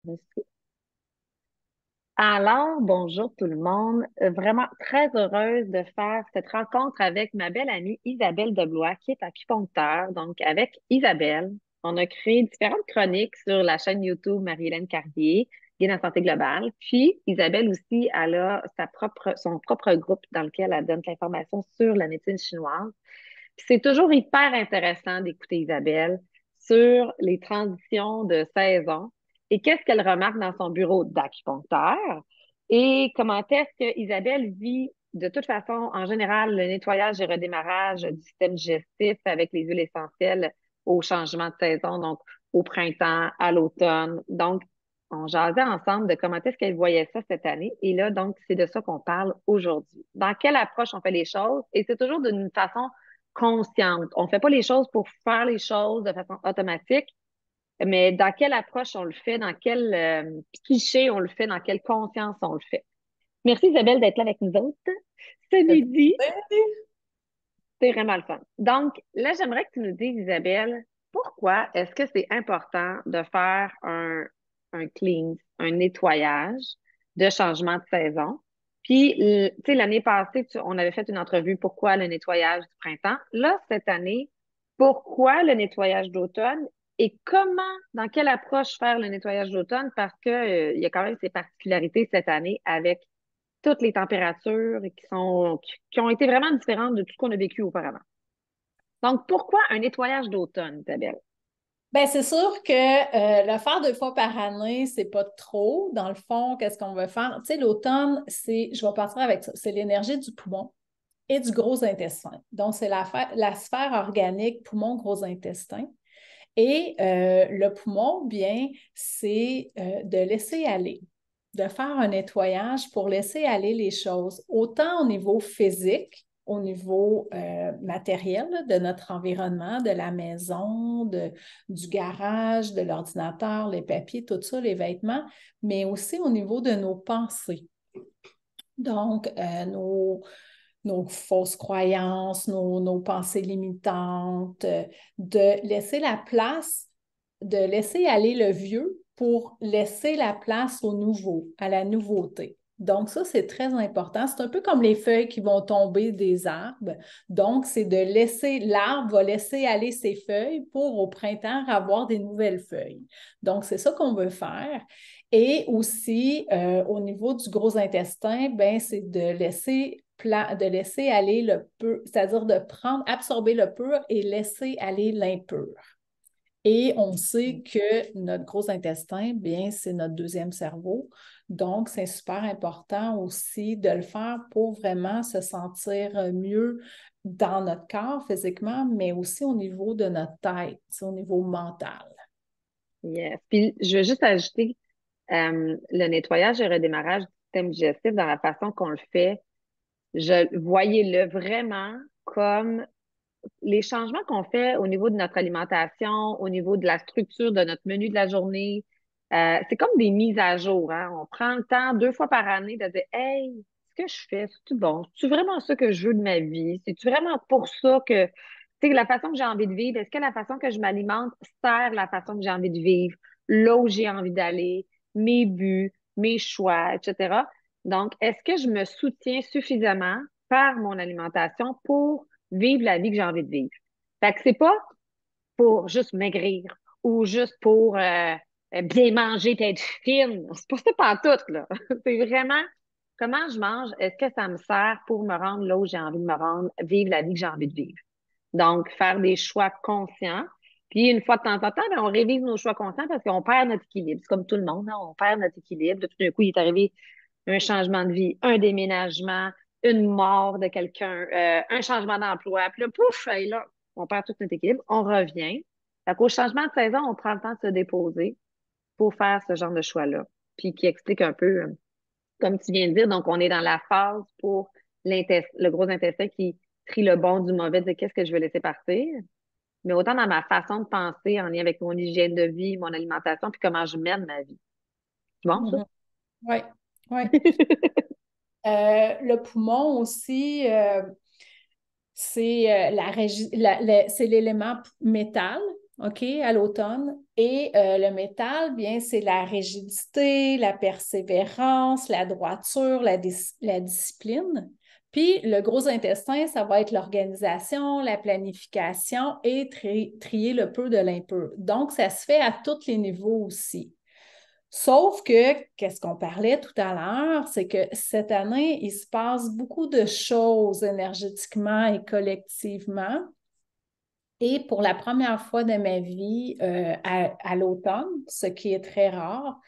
Merci. Alors, bonjour tout le monde. Vraiment très heureuse de faire cette rencontre avec ma belle amie Isabelle Deblois, qui est acupuncteur. Donc, avec Isabelle, on a créé différentes chroniques sur la chaîne YouTube Marie-Hélène Carrier, Guide en santé globale. Puis, Isabelle aussi, elle a son propre groupe dans lequel elle donne de l'information sur la médecine chinoise. Puis c'est toujours hyper intéressant d'écouter Isabelle sur les transitions de saison et qu'est-ce qu'elle remarque dans son bureau d'acupuncteur et comment est-ce que Isabelle vit de toute façon, en général, le nettoyage et redémarrage du système digestif avec les huiles essentielles au changement de saison, donc au printemps, à l'automne. Donc, on jasait ensemble de comment est-ce qu'elle voyait ça cette année. Et là, donc, c'est de ça qu'on parle aujourd'hui. Dans quelle approche on fait les choses? Et c'est toujours d'une façon consciente. On fait pas les choses pour faire les choses de façon automatique, mais dans quelle approche on le fait, dans quel psyché on le fait, dans quelle conscience on le fait. Merci Isabelle d'être là avec nous autres ce Ça fait midi. plaisir. C'est vraiment le fun. Donc, là, j'aimerais que tu nous dises, Isabelle, pourquoi est-ce que c'est important de faire un clean, un nettoyage de changement de saison? Puis, tu sais, l'année passée, on avait fait une entrevue pourquoi le nettoyage du printemps. Là, cette année, pourquoi le nettoyage d'automne et comment, dans quelle approche faire le nettoyage d'automne? Parce que, il y a quand même ces particularités cette année avec toutes les températures qui ont été vraiment différentes de tout ce qu'on a vécu auparavant. Donc, pourquoi un nettoyage d'automne, Isabelle? Ben, c'est sûr que le faire 2 fois par année, c'est pas trop. Dans le fond, qu'est-ce qu'on veut faire? Tu sais, l'automne, je vais partir avec ça, c'est l'énergie du poumon et du gros intestin. Donc, c'est la sphère organique poumon, gros intestin. Et le poumon, bien, c'est de laisser aller, de faire un nettoyage pour laisser aller les choses, autant au niveau physique, au niveau matériel là, de notre environnement, de la maison, du garage, de l'ordinateur, les papiers, tout ça, les vêtements, mais aussi au niveau de nos pensées. Donc, nos fausses croyances, nos pensées limitantes, de laisser la place, de laisser aller le vieux pour laisser la place au nouveau, à la nouveauté. Donc, ça, c'est très important. C'est un peu comme les feuilles qui vont tomber des arbres. Donc, c'est de laisser, l'arbre va laisser aller ses feuilles pour au printemps avoir des nouvelles feuilles. Donc, c'est ça qu'on veut faire. Et aussi, au niveau du gros intestin, ben, c'est de laisser aller le pur, c'est-à-dire de prendre, absorber le pur et laisser aller l'impur. Et on sait que notre gros intestin, bien, c'est notre deuxième cerveau. Donc, c'est super important aussi de le faire pour vraiment se sentir mieux dans notre corps physiquement, mais aussi au niveau de notre tête, au niveau mental. Yes. Puis, je veux juste ajouter le nettoyage et redémarrage du système digestif dans la façon qu'on le fait. Voyez-le vraiment comme les changements qu'on fait au niveau de notre alimentation, au niveau de la structure de notre menu de la journée. C'est comme des mises à jour, hein. On prend le temps 2 fois par année de dire, hey, ce que je fais, c'est-tu bon? C'est-tu vraiment ça que je veux de ma vie? C'est-tu vraiment pour ça que, tu sais, la façon que j'ai envie de vivre, est-ce que la façon que je m'alimente sert la façon que j'ai envie de vivre, là où j'ai envie d'aller, mes buts, mes choix, etc. Donc, est-ce que je me soutiens suffisamment par mon alimentation pour vivre la vie que j'ai envie de vivre? Fait que c'est pas pour juste maigrir ou juste pour bien manger et être fine. C'est pas ça pantoute, là. C'est vraiment comment je mange, est-ce que ça me sert pour me rendre là où j'ai envie de me rendre, vivre la vie que j'ai envie de vivre. Donc, faire des choix conscients. Puis, une fois de temps en temps, ben, on révise nos choix conscients parce qu'on perd notre équilibre. C'est comme tout le monde, hein, on perd notre équilibre. Tout d'un coup, il est arrivé un changement de vie, un déménagement, une mort de quelqu'un, un changement d'emploi. Puis là, pouf, et là, on perd tout notre équilibre, on revient. Fait qu'au changement de saison, on prend le temps de se déposer pour faire ce genre de choix-là. Puis qui explique un peu, comme tu viens de dire, donc on est dans la phase pour le gros intestin qui trie le bon du mauvais, de qu'est-ce que je veux laisser partir. Mais autant dans ma façon de penser en lien avec mon hygiène de vie, mon alimentation, puis comment je mène ma vie. C'est bon, ça? Mhm. Oui, oui. Le poumon aussi, c'est c'est l'élément métal. OK, à l'automne. Et le métal, bien, c'est la rigidité, la persévérance, la droiture, la discipline. Puis le gros intestin, ça va être l'organisation, la planification et trier le peu de l'impur. Donc, ça se fait à tous les niveaux aussi. Sauf que, qu'est-ce qu'on parlait tout à l'heure, c'est que cette année, il se passe beaucoup de choses énergétiquement et collectivement. Et pour la première fois de ma vie, à l'automne, ce qui est très rare,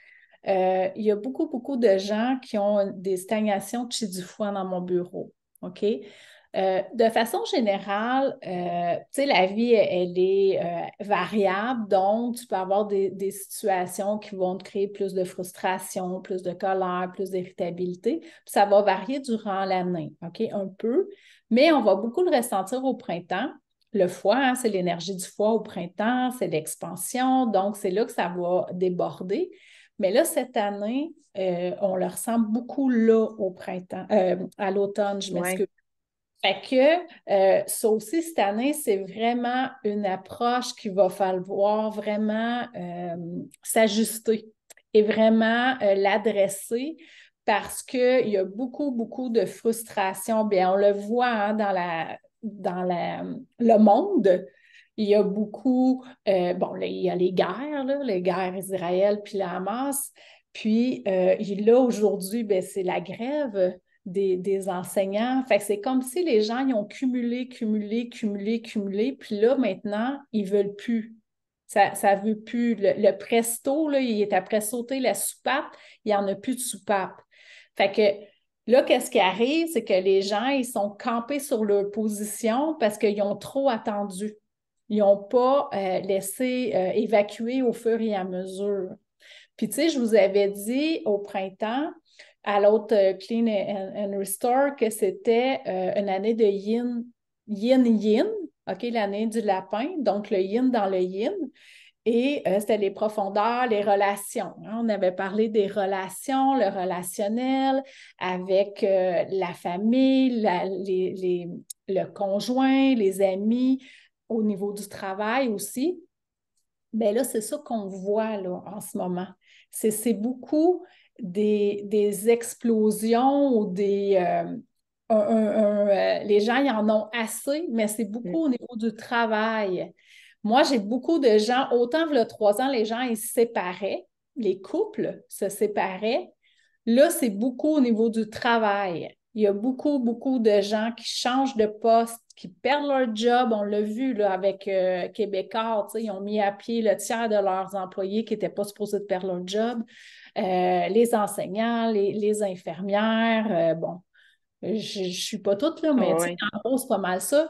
il y a beaucoup, beaucoup de gens qui ont des stagnations de chi du foie dans mon bureau. OK? De façon générale, tu sais, la vie, elle est variable, donc tu peux avoir des situations qui vont te créer plus de frustration, plus de colère, plus d'irritabilité. Puis ça va varier durant l'année, OK? Un peu, mais on va beaucoup le ressentir au printemps. Le foie, hein, c'est l'énergie du foie au printemps, c'est l'expansion, donc c'est là que ça va déborder. Mais là, cette année, on le ressent beaucoup là au printemps, à l'automne, je Ouais. m'excuse. Fait que ça aussi, cette année, c'est vraiment une approche qu'il va falloir vraiment s'ajuster et vraiment l'adresser parce qu'il y a beaucoup, beaucoup de frustration. Bien, on le voit hein, le monde. Il y a beaucoup, bon, là, il y a les guerres, là, les guerres Israël puis la Hamas. Puis là, aujourd'hui, ben, c'est la grève des enseignants. Fait que c'est comme si les gens, ils ont cumulé, cumulé, cumulé, cumulé, puis là, maintenant, ils veulent plus. Ça veut plus. Le presto, là, il est après sauter la soupape, il n'y en a plus de soupape. Fait que là, qu'est-ce qui arrive? C'est que les gens, ils sont campés sur leur position parce qu'ils ont trop attendu. Ils n'ont pas laissé évacuer au fur et à mesure. Puis, tu sais, je vous avais dit au printemps, à l'autre Clean and Restore, que c'était une année de yin, OK, l'année du lapin, donc le yin dans le yin. Et c'était les profondeurs, les relations, hein. On avait parlé des relations, le relationnel avec la famille, le conjoint, les amis, au niveau du travail aussi. Bien là, c'est ça qu'on voit là, en ce moment. C'est beaucoup des explosions ou les gens, ils en ont assez, mais c'est Mm. beaucoup au niveau du travail. Moi, j'ai beaucoup de gens, autant il y a 3 ans, les gens, ils se séparaient, les couples se séparaient. Là, c'est beaucoup au niveau du travail. Il y a beaucoup, beaucoup de gens qui changent de poste, qui perdent leur job. On l'a vu là, avec Québécois, ils ont mis à pied le tiers de leurs employés qui n'étaient pas supposés de perdre leur job. Les enseignants, les infirmières, bon, je ne suis pas toute là, mais Oh, ouais. en gros, c'est pas mal ça.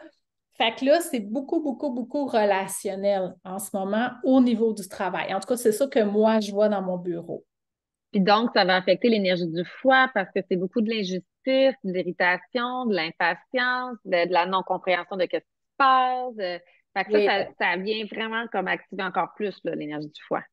Fait que là, c'est beaucoup, beaucoup, beaucoup relationnel en ce moment au niveau du travail. En tout cas, c'est ça que moi, je vois dans mon bureau. Puis donc, ça va affecter l'énergie du foie parce que c'est beaucoup de l'injustice, de l'irritation, de l'impatience, de la non-compréhension de ce qui se passe. Fait que Oui, ça vient vraiment comme activer encore plus là, l'énergie du foie.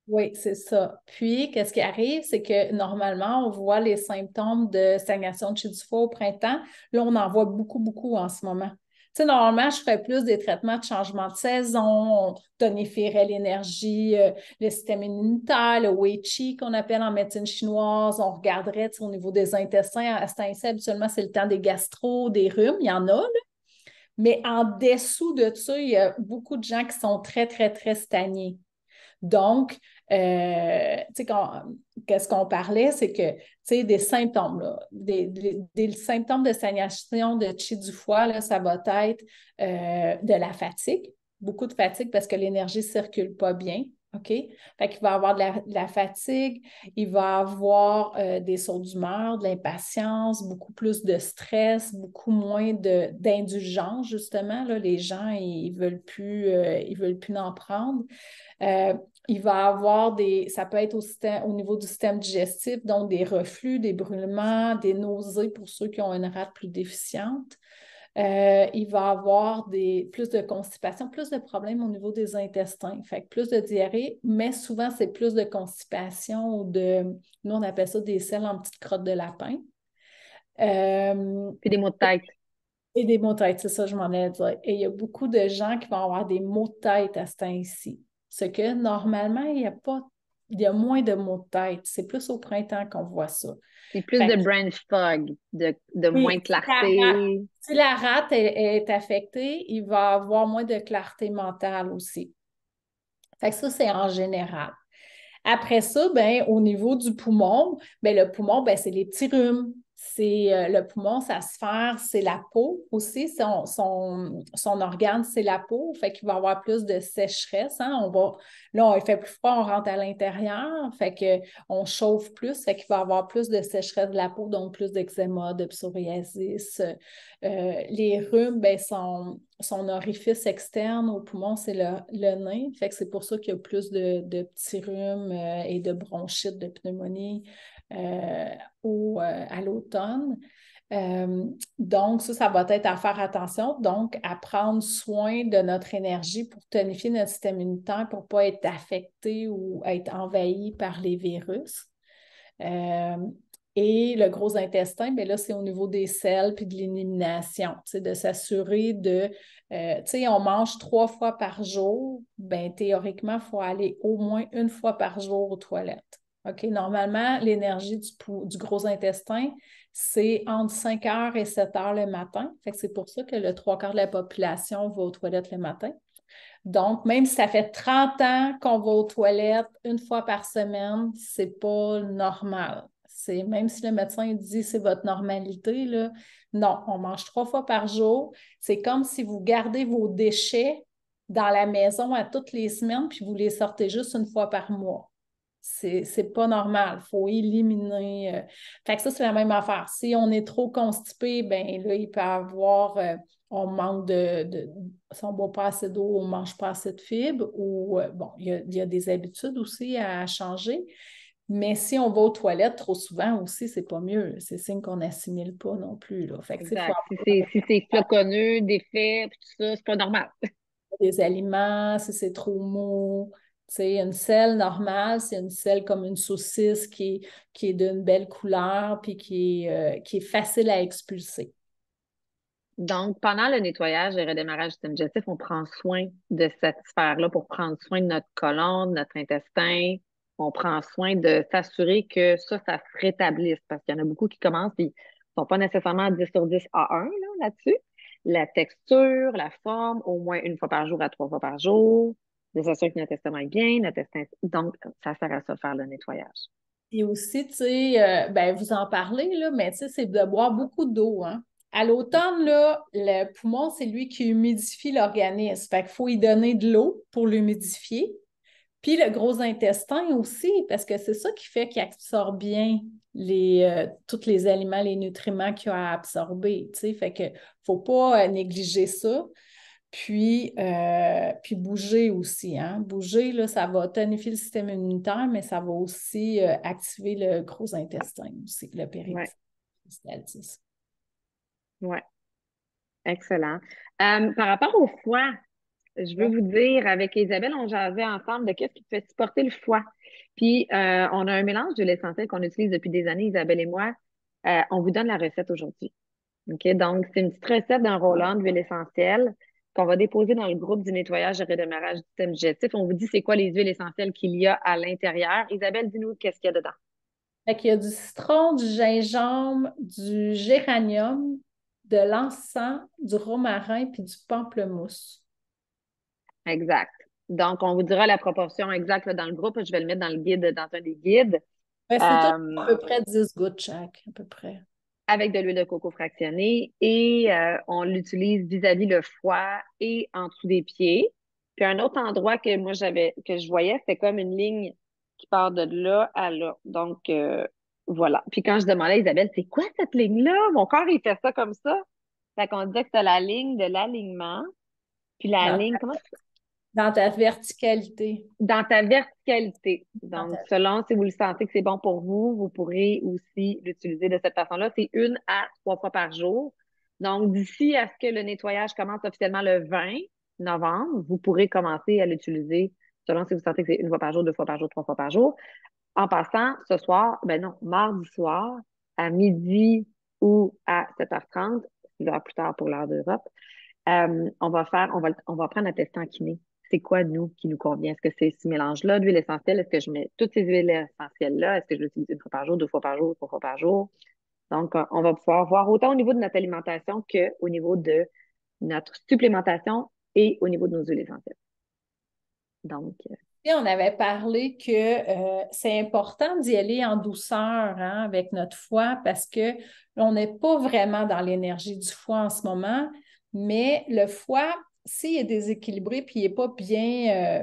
oui, c'est ça. Puis, qu'est-ce qui arrive, c'est que normalement, on voit les symptômes de stagnation de chez du foie au printemps. Là, on en voit beaucoup, beaucoup en ce moment. Tu sais, normalement, je ferais plus des traitements de changement de saison, on tonifierait l'énergie, le système immunitaire, le Wei Qi qu'on appelle en médecine chinoise, on regarderait tu sais, au niveau des intestins. À ce temps-ci, habituellement, c'est le temps des gastro, des rhumes, il y en a, là. Mais en dessous de ça, il y a beaucoup de gens qui sont très, très, très stagnés. Donc, tu sais, qu'est-ce qu'on parlait, c'est que, tu sais, des symptômes, là, des symptômes de stagnation de chi du foie, là, ça va être de la fatigue, beaucoup de fatigue parce que l'énergie ne circule pas bien. OK? Fait qu'il va avoir de la fatigue, il va avoir des sauts d'humeur, de l'impatience, beaucoup plus de stress, beaucoup moins d'indulgence, justement. Là, les gens, ils veulent plus en prendre. Euh, il va avoir ça peut être au niveau du système digestif, donc des reflux, des brûlements, des nausées pour ceux qui ont une rate plus déficiente. Il va avoir plus de constipation, plus de problèmes au niveau des intestins, fait que plus de diarrhée, mais souvent c'est plus de constipation ou nous on appelle ça des selles en petites crottes de lapin. Euh, Puis des maux de tête. Et des maux de tête, c'est ça, je m'en allais dire. Et il y a beaucoup de gens qui vont avoir des maux de tête à ce temps-ci. Ce que normalement, il y a pas, il y a moins de maux de tête. C'est plus au printemps qu'on voit ça. C'est plus Fait de que, brain fog, de moins oui, de clarté. si la rate est affectée, il va avoir moins de clarté mentale aussi. Fait que ça, c'est en général. Après ça, ben, au niveau du poumon, ben, le poumon, ben, c'est les petits rhumes. C'est le poumon, sa sphère, c'est la peau aussi. Son organe, c'est la peau. Fait qu'il va avoir plus de sécheresse. Hein. Là, il fait plus froid, on rentre à l'intérieur. Fait qu'on chauffe plus. Fait qu'il va avoir plus de sécheresse de la peau, donc plus d'eczéma, de psoriasis. Les rhumes, ben, son orifice externe au poumon, c'est le nez. Fait que c'est pour ça qu'il y a plus de petits rhumes et de bronchites, de pneumonie à l'automne. Donc, ça va être à faire attention. Donc, à prendre soin de notre énergie pour tonifier notre système immunitaire pour ne pas être affecté ou être envahi par les virus. Euh, et le gros intestin, bien là, c'est au niveau des selles puis de l'élimination, de s'assurer tu sais, on mange 3 fois par jour, bien théoriquement, il faut aller au moins 1 fois par jour aux toilettes. OK? Normalement, l'énergie du gros intestin, c'est entre 5 heures et 7 heures le matin. Fait que c'est pour ça que le 3 quarts de la population va aux toilettes le matin. Donc, même si ça fait 30 ans qu'on va aux toilettes 1 fois par semaine, c'est pas normal. C'est, même si le médecin dit c'est votre normalité, là, non, on mange 3 fois par jour. C'est comme si vous gardez vos déchets dans la maison à toutes les semaines, puis vous les sortez juste 1 fois par mois. C'est pas normal. Il faut éliminer. Fait que ça, c'est la même affaire. Si on est trop constipé, ben là, il peut avoir. On manque si on ne boit pas assez d'eau, on ne mange pas assez de fibres, ou bon, il y a des habitudes aussi à changer. Mais si on va aux toilettes trop souvent aussi, c'est pas mieux. C'est signe qu'on n'assimile pas non plus. Là. Fait que, il faut Exact. Si c'est floconneux, défait, puis tout ça, c'est pas normal. des aliments, si c'est trop mou. Tu sais, une selle normale, c'est une selle comme une saucisse qui est d'une belle couleur puis qui est facile à expulser. Donc, pendant le nettoyage et redémarrage du système digestif, on prend soin de cette sphère-là pour prendre soin de notre côlon, de notre intestin. On prend soin de s'assurer que ça se rétablisse parce qu'il y en a beaucoup qui commencent et ne sont pas nécessairement à 10 sur 10 à 1 là-dessus. La texture, la forme, au moins 1 fois par jour à 3 fois par jour, de s'assurer que notre estomac est bien, notre intestin. Donc, ça sert à ça faire le nettoyage. Et aussi, tu sais, ben, vous en parlez, là, mais tu sais, c'est de boire beaucoup d'eau, hein. À l'automne, là, le poumon, c'est lui qui humidifie l'organisme. Fait qu'il faut y donner de l'eau pour l'humidifier. Puis le gros intestin aussi, parce que c'est ça qui fait qu'il absorbe bien tous les aliments, les nutriments qu'il a à absorber. Tu sais. Fait que faut pas négliger ça. Puis bouger aussi. Hein? Bouger, là, ça va tonifier le système immunitaire, mais ça va aussi activer le gros intestin aussi, le Ouais, péristaltisme. ouais, excellent. Par rapport au foie, je veux Ouais. vous dire, avec Isabelle, on jasait ensemble de qu'est-ce qui fait supporter le foie. Puis, on a un mélange de l'essentiel qu'on utilise depuis des années, Isabelle et moi. On vous donne la recette aujourd'hui. OK? Donc, c'est une petite recette d'un roll-on d'huile essentielle qu'on va déposer dans le groupe du nettoyage et redémarrage du système digestif. On vous dit c'est quoi les huiles essentielles qu'il y a à l'intérieur. Isabelle, dis-nous qu'est-ce qu'il y a dedans. Fait qu'il y a du citron, du gingembre, du géranium, de l'encens, du romarin puis du pamplemousse. Exact. Donc, on vous dira la proportion exacte là, dans le groupe. Je vais le mettre dans le guide, dans un des guides. Ouais, c'est tout Euh, à peu près 10 gouttes chaque, à peu près. avec de l'huile de coco fractionnée et on l'utilise vis-à-vis le foie et en dessous des pieds. Puis un autre endroit que moi que je voyais, c'était comme une ligne qui part de là à là. Donc voilà. Puis quand je demandais à Isabelle, c'est quoi cette ligne-là? Mon corps, il fait ça comme ça. Fait qu'on disait que c'était la ligne de l'alignement. Puis la Dans ligne, comment dans ta verticalité. dans ta verticalité. Dans Donc, ta- selon si vous le sentez que c'est bon pour vous, vous pourrez aussi l'utiliser de cette façon-là. C'est 1 à 3 fois par jour. Donc, d'ici à ce que le nettoyage commence officiellement le 20 novembre, vous pourrez commencer à l'utiliser selon si vous sentez que c'est 1 fois par jour, 2 fois par jour, 3 fois par jour. En passant, ce soir, ben non, mardi soir, à midi ou à 7h30, 6 heures plus tard pour l'heure d'Europe. On va prendre un test en kiné. C'est quoi, nous, qui nous convient? Est-ce que c'est ce mélange-là d'huile essentielle? Est-ce que je mets toutes ces huiles essentielles-là? Est-ce que je l'utilise 1 fois par jour, 2 fois par jour, 3 fois par jour? Donc, on va pouvoir voir autant au niveau de notre alimentation qu'au niveau de notre supplémentation et au niveau de nos huiles essentielles. Donc, Et on avait parlé que c'est important d'y aller en douceur hein, avec notre foie parce que on n'est pas vraiment dans l'énergie du foie en ce moment, mais le foie, s'il est déséquilibré puis il n'est pas bien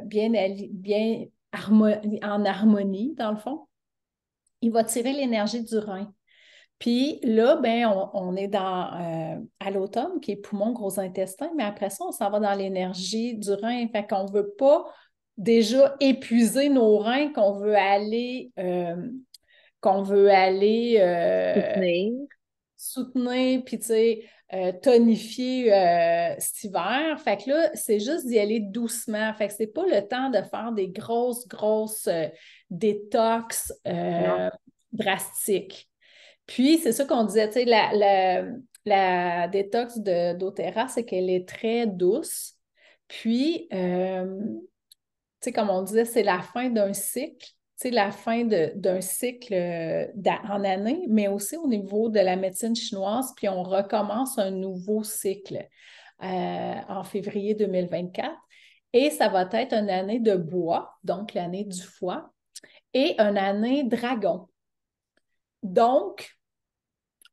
en harmonie, dans le fond, il va tirer l'énergie du rein. Puis là, ben, on est à l'automne, qui est poumon, gros intestin, mais après ça, on s'en va dans l'énergie du rein. Fait qu'on ne veut pas déjà épuiser nos reins, qu'on veut aller soutenir. soutenir, puis tu sais, tonifier cet hiver. Fait que là, c'est juste d'y aller doucement. Fait que c'est pas le temps de faire des grosses détox Non. drastiques. Puis, c'est ça qu'on disait, tu sais, la détox d'Otera, c'est qu'elle est très douce. Puis, tu sais, comme on disait, c'est la fin d'un cycle, tu sais, la fin d'un cycle en année, mais aussi au niveau de la médecine chinoise, puis on recommence un nouveau cycle en février 2024. Et ça va être une année de bois, donc l'année du foie, et une année dragon. Donc,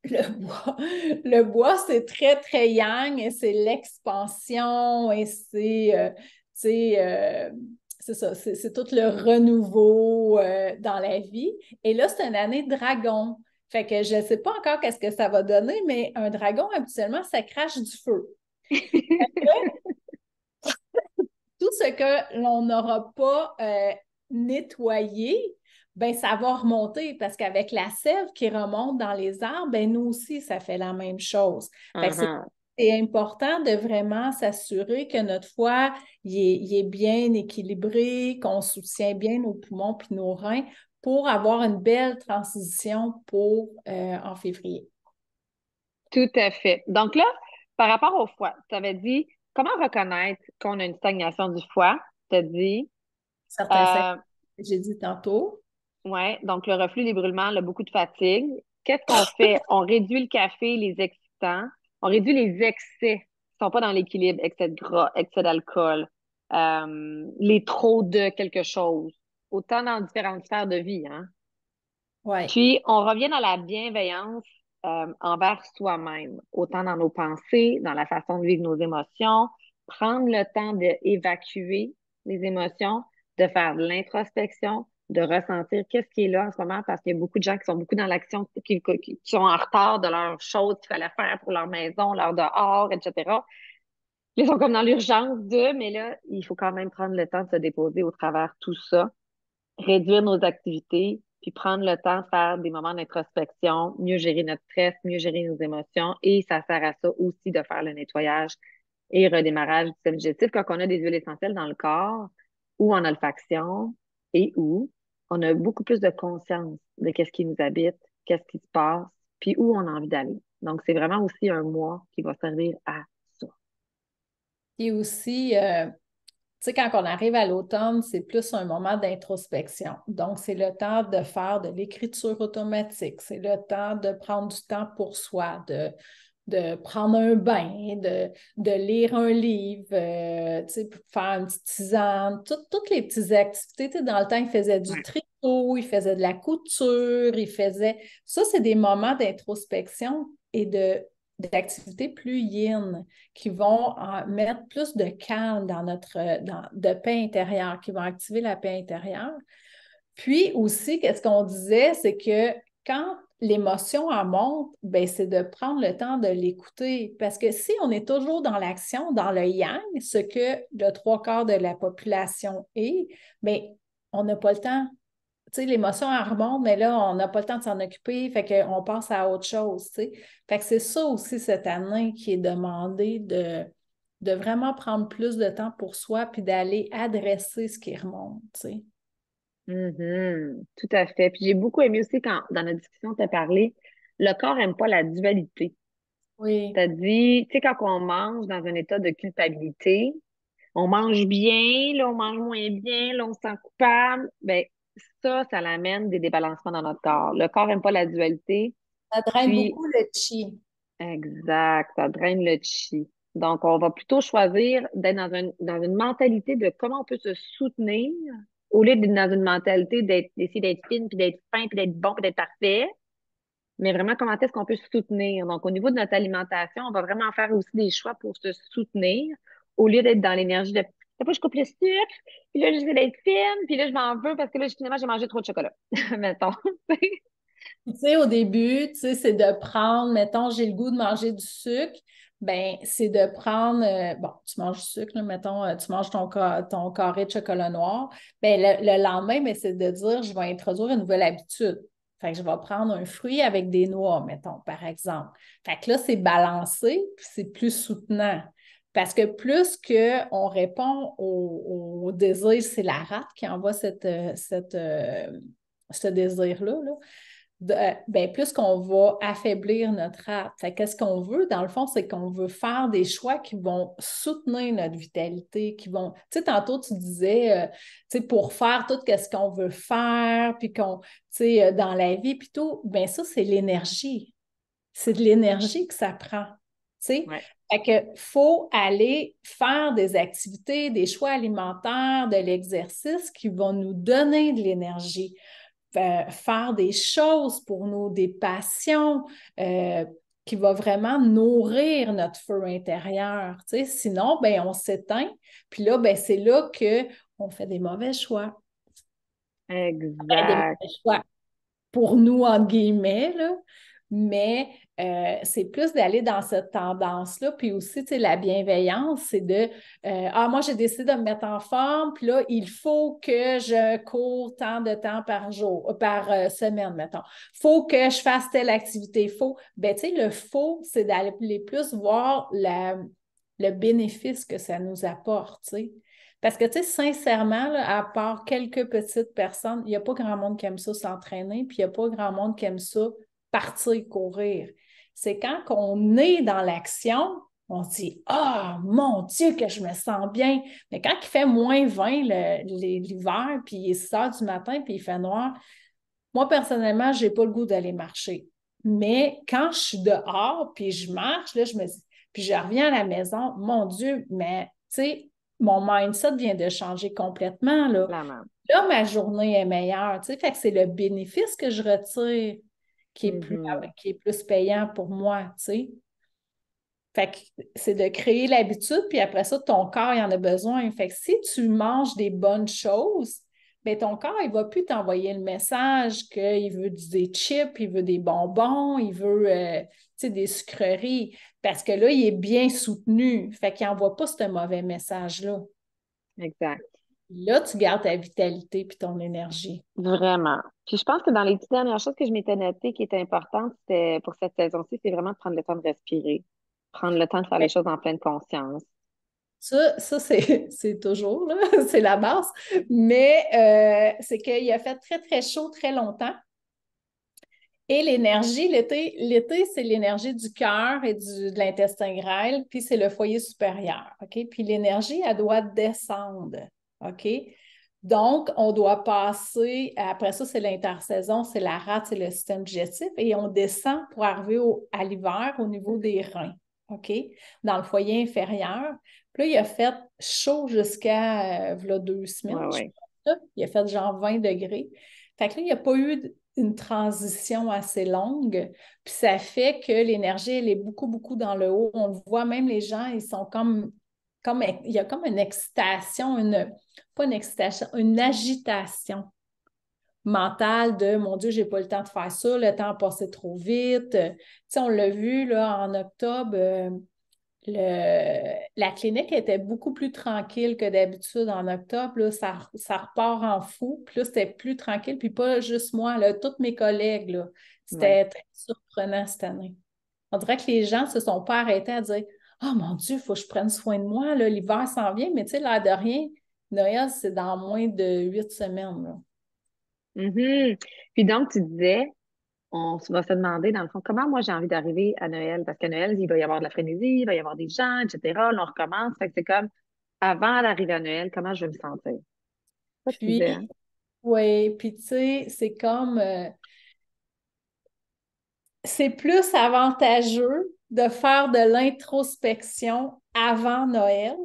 le bois, c'est très, très yang et c'est l'expansion et c'est ça, c'est tout le renouveau dans la vie. Et là, c'est une année dragon. Fait que je ne sais pas encore qu'est-ce que ça va donner, mais un dragon, habituellement, ça crache du feu. Tout ce que l'on n'aura pas nettoyé, ben ça va remonter parce qu'avec la sève qui remonte dans les arbres, ben nous aussi, ça fait la même chose. Fait que Uh-huh. c'est important de vraiment s'assurer que notre foie il est bien équilibré, qu'on soutient bien nos poumons puis nos reins pour avoir une belle transition pour en février. Tout à fait. Donc là, par rapport au foie, tu avais dit comment reconnaître qu'on a une stagnation du foie? Tu as dit, Certains symptômes euh, que j'ai dit tantôt. ouais, donc le reflux, les brûlements, beaucoup de fatigue. Qu'est-ce qu'on fait? On réduit le café, les excitants, on réduit les excès qui sont pas dans l'équilibre, excès de gras, excès d'alcool, les trop de quelque chose, autant dans différentes sphères de vie, hein. Oui. Puis, on revient dans la bienveillance envers soi-même, autant dans nos pensées, dans la façon de vivre nos émotions, prendre le temps d'évacuer les émotions, de faire de l'introspection, de ressentir qu'est-ce qui est là en ce moment, parce qu'il y a beaucoup de gens qui sont beaucoup dans l'action, qui sont en retard de leurs choses qu'il fallait faire pour leur maison, leur dehors, etc. Ils sont comme dans l'urgence mais là, il faut quand même prendre le temps de se déposer au travers de tout ça, réduire nos activités, puis prendre le temps de faire des moments d'introspection, mieux gérer notre stress, mieux gérer nos émotions. Et ça sert à ça aussi de faire le nettoyage et redémarrage du système digestif quand on a des huiles essentielles dans le corps ou en olfaction et où on a beaucoup plus de conscience de qu'est-ce qui nous habite, qu'est-ce qui se passe, puis où on a envie d'aller. Donc, c'est vraiment aussi un mois qui va servir à ça. Et aussi, tu sais, quand on arrive à l'automne, c'est plus un moment d'introspection. Donc, c'est le temps de faire de l'écriture automatique. C'est le temps de prendre du temps pour soi, de prendre un bain, de lire un livre, tu sais, pour faire une petite tisane, toutes les petites activités. Tu sais, dans le temps, il faisait du Ouais. tricot, il faisait de la couture, il faisait... Ça, c'est des moments d'introspection et d'activités plus yin qui vont mettre plus de calme de paix intérieure, qui vont activer la paix intérieure. Puis aussi, qu'est-ce qu'on disait, c'est que quand l'émotion en monte, ben, c'est de prendre le temps de l'écouter. Parce que si on est toujours dans l'action, dans le yang, ce que le 3/4 de la population est, ben, on n'a pas le temps. Tu sais, l'émotion, elle remonte, mais là, on n'a pas le temps de s'en occuper, fait qu'on passe à autre chose, tu sais. Fait que c'est ça aussi cette année qui est demandé de vraiment prendre plus de temps pour soi puis d'aller adresser ce qui remonte, tu sais. Tout à fait. Puis j'ai beaucoup aimé aussi quand, dans la discussion, tu as parlé, le corps n'aime pas la dualité. Oui. T'as dit, tu sais, quand on mange dans un état de culpabilité, on mange bien, là, on mange moins bien, là, on se sent coupable. Ben, ça l'amène des débalancements dans notre corps. Le corps n'aime pas la dualité. Ça draine Puis, beaucoup le chi. exact, ça draine le chi. Donc, on va plutôt choisir d'être dans une mentalité de comment on peut se soutenir au lieu d'être dans une mentalité d'essayer d'être fine, puis d'être fin, puis d'être bon, puis d'être parfait. Mais vraiment, comment est-ce qu'on peut se soutenir? Donc, au niveau de notre alimentation, on va vraiment faire aussi des choix pour se soutenir au lieu d'être dans l'énergie de des fois, je coupe le sucre, puis là, j'essaie d'être fine, puis là, je m'en veux parce que là, finalement, j'ai mangé trop de chocolat. Mettons. Tu sais, au début, tu sais, c'est de prendre, mettons, j'ai le goût de manger du sucre, ben c'est de prendre, bon, tu manges du sucre, là, mettons, tu manges ton carré de chocolat noir, ben le lendemain, ben, c'est de dire, je vais introduire une nouvelle habitude. Fait que je vais prendre un fruit avec des noix, mettons, par exemple. Fait que là, c'est balancé, puis c'est plus soutenant. Parce que plus qu'on répond au désir, c'est la rate qui envoie ce désir-là, là ben, plus qu'on va affaiblir notre âme. Fait qu'est-ce qu'on veut, dans le fond, c'est qu'on veut faire des choix qui vont soutenir notre vitalité, qui vont... Tu sais, tantôt, tu disais, tu sais, pour faire tout ce qu'on veut faire, puis qu'on, tu sais, dans la vie, puis tout, ben ça, c'est l'énergie. C'est de l'énergie que ça prend, tu sais. Ouais, Fait que faut aller faire des activités, des choix alimentaires, de l'exercice qui vont nous donner de l'énergie faire des choses pour nous, des passions qui va vraiment nourrir notre feu intérieur. Tu sais. Sinon, ben, on s'éteint. Puis là, ben, c'est là qu'on fait des mauvais choix. Ben, des exact. mauvais choix pour nous, entre guillemets, là. Mais c'est plus d'aller dans cette tendance-là. Puis aussi, tu sais, la bienveillance, c'est de ah, moi, j'ai décidé de me mettre en forme, puis là, il faut que je cours tant de temps par jour, par semaine, mettons. Il faut que je fasse telle activité. Il faut. Ben, tu sais, le faut, c'est d'aller plus voir le bénéfice que ça nous apporte, tu sais. Parce que, tu sais, sincèrement, là, à part quelques petites personnes, il n'y a pas grand monde qui aime ça s'entraîner, puis il n'y a pas grand monde qui aime ça partir courir. C'est quand on est dans l'action, on se dit ah, mon Dieu, que je me sens bien. Mais quand il fait -20 l'hiver, puis il est 6 heures du matin, puis il fait noir, moi, personnellement, je n'ai pas le goût d'aller marcher. Mais quand je suis dehors, puis je marche, là, je me dis, puis je reviens à la maison, mon Dieu, mais tu sais, mon mindset vient de changer complètement, là. Clairement. Là, ma journée est meilleure, tu sais, fait que c'est le bénéfice que je retire Mhm. qui est plus payant pour moi, tu sais. Fait que c'est de créer l'habitude, puis après ça, ton corps, il en a besoin. Fait que si tu manges des bonnes choses, bien, ton corps, il ne va plus t'envoyer le message qu'il veut des chips, il veut des bonbons, il veut tu sais, des sucreries. Parce que là, il est bien soutenu. Fait qu'il n'envoie pas ce mauvais message-là. Exact. Là, tu gardes ta vitalité puis ton énergie. Vraiment. Puis je pense que dans les 10 dernières choses que je m'étais notées qui étaient importantes, c'était pour cette saison-ci, c'est vraiment de prendre le temps de respirer, prendre le temps de faire les choses en pleine conscience. Ça c'est toujours, là, c'est la base. Mais c'est qu'il a fait très, très chaud très longtemps. Et l'énergie, l'été, c'est l'énergie du cœur et de l'intestin grêle, puis c'est le foyer supérieur. OK? Puis l'énergie, elle doit descendre. OK? Donc, on doit passer, après ça, c'est l'intersaison, c'est la rate, c'est le système digestif, et on descend pour arriver à l'hiver au niveau des reins. OK? Dans le foyer inférieur. Puis là, il a fait chaud jusqu'à là, 2 semaines, Ouais, je ouais. pense. Il a fait genre 20 degrés. Fait que là, il n'y a pas eu une transition assez longue. Puis ça fait que l'énergie, elle est beaucoup, beaucoup dans le haut. On le voit, même les gens, ils sont il y a comme une excitation, pas une excitation, une agitation mentale de mon Dieu, j'ai pas le temps de faire ça, le temps a passé trop vite. Tu sais, on l'a vu là, en octobre, la clinique était beaucoup plus tranquille que d'habitude en octobre. Là, ça repart en fou. Puis là, c'était plus tranquille. Puis pas juste moi, là, tous mes collègues. Là, Ouais. c'était très surprenant cette année. On dirait que les gens ne se sont pas arrêtés à dire oh mon Dieu, il faut que je prenne soin de moi. Là, l'hiver s'en vient. Mais tu sais, l'air de rien, Noël, c'est dans moins de 8 semaines. Là. Mhm. Puis donc, tu disais, on va se demander, dans le fond, comment moi j'ai envie d'arriver à Noël. Parce qu'à Noël, il va y avoir de la frénésie, il va y avoir des gens, etc. Là, on recommence. Fait que c'est comme, avant d'arriver à Noël, comment je vais me sentir? C'est ça que tu disais, hein? Puis, oui, puis tu sais, c'est comme, c'est plus avantageux de faire de l'introspection avant Noël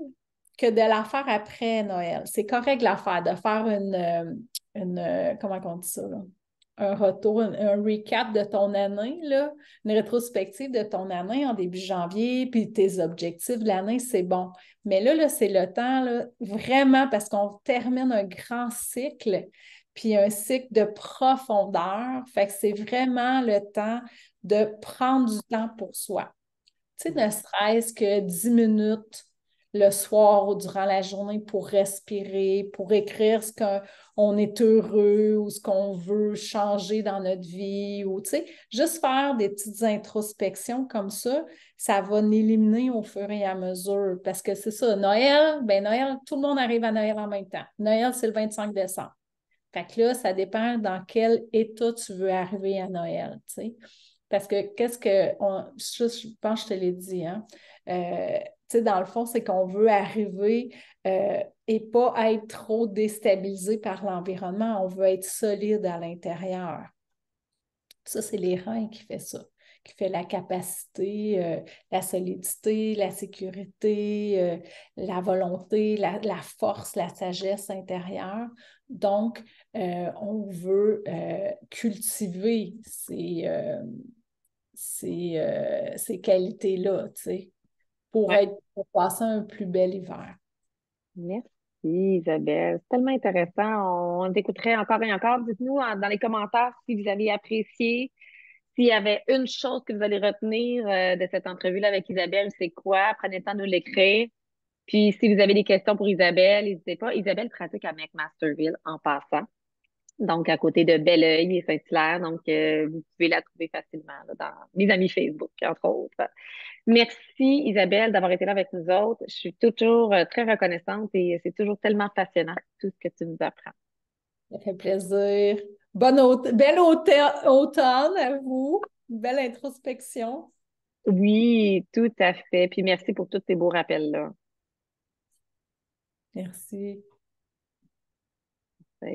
que de la faire après Noël. C'est correct de la faire, de faire comment on dit ça, là? Un retour, un recap de ton année, là, une rétrospective de ton année en début janvier, puis tes objectifs de l'année, c'est bon. Mais là, c'est le temps, là, vraiment, parce qu'on termine un grand cycle, puis un cycle de profondeur. Fait que c'est vraiment le temps de prendre du temps pour soi. Tu sais, ne serait-ce que 10 minutes le soir ou durant la journée pour respirer, pour écrire ce qu'on est heureux ou ce qu'on veut changer dans notre vie, ou tu sais, juste faire des petites introspections comme ça va l'éliminer au fur et à mesure. Parce que c'est ça, Noël, ben Noël, tout le monde arrive à Noël en même temps. Noël, c'est le 25 décembre. Fait que là, ça dépend dans quel état tu veux arriver à Noël, tu sais. Parce que je pense que je te l'ai dit, hein? Tu sais, dans le fond, c'est qu'on veut arriver et pas être trop déstabilisé par l'environnement. On veut être solide à l'intérieur. Ça, c'est les reins qui fait ça, qui fait la capacité, la solidité, la sécurité, la volonté, la force, la sagesse intérieure. Donc, on veut cultiver ces qualités-là, tu sais, Ouais. pour passer un plus bel hiver. Merci, Isabelle. C'est tellement intéressant. On t'écouterait encore et encore. Dites-nous dans les commentaires si vous avez apprécié. S'il y avait une chose que vous allez retenir de cette entrevue-là avec Isabelle, c'est quoi? Prenez le temps de nous l'écrire. Puis si vous avez des questions pour Isabelle, n'hésitez pas. Isabelle pratique à McMasterville en passant. Donc, à côté de Belleuil et Saint-Hilaire. Donc, vous pouvez la trouver facilement là, dans mes amis Facebook, entre autres. Merci, Isabelle, d'avoir été là avec nous autres. Je suis toujours très reconnaissante et c'est toujours tellement passionnant tout ce que tu nous apprends. Ça fait plaisir. Automne à vous. Belle introspection. Oui, tout à fait. Puis merci pour tous ces beaux rappels-là. Merci.